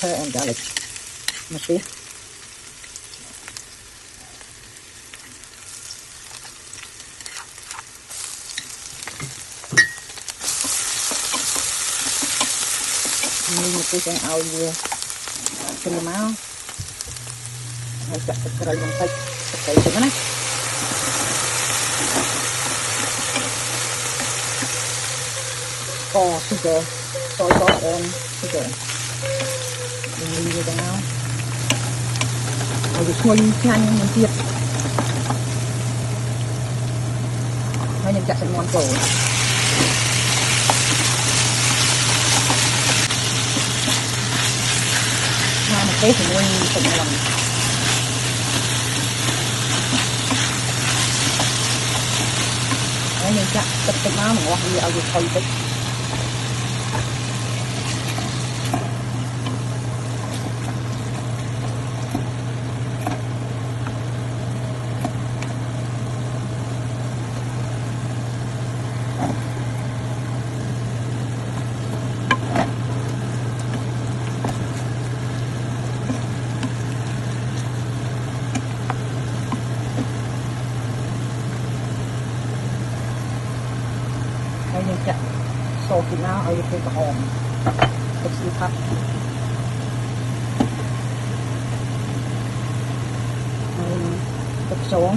pepper and garlic. Must be. Mình một cái ao dưa trên máu. Hãy chặt cái rau bằng tay, cái gì đó. Sugar, soy sauce and sugar. Mình đi vào nào. Rồi xôi chan mình tiệt.ហើយយើងចាក់សាច់មាន់ចូលមកមកទេជាមួយសាច់មាន់ហើយយើងចាក់ទឹកមកងាស់វាឲ្យវាផុយទឹកហើយយើងចាក់សូសពីណាឲ្យវាក្រហមទឹកស្លឹកផាត់ហើយទឹកខ្យង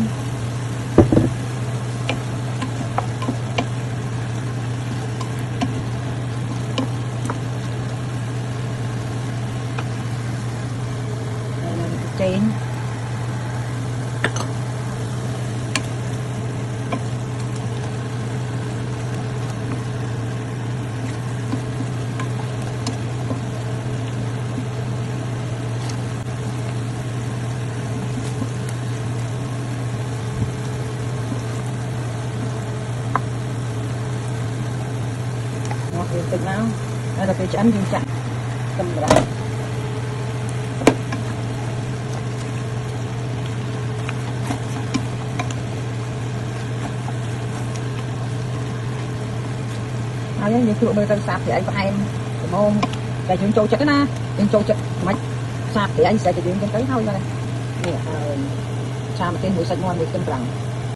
ហើយទឹកចេងទឹកណាហើយដល់ពេលឆ្អិនយើងចាក់ខ្ទឹមបារាំងហើយយើងជ្រក់មើលទៅសាបប្រៃផ្អែមល្មមតែយើងចូលចិត្តណាយើងចូលចិត្តមិនសាបប្រៃស្អីតែយើងចឹងទៅហើយបាទនេះឆាម្ទេសមួយសាច់មាន់មួយខ្ទឹមបារាំង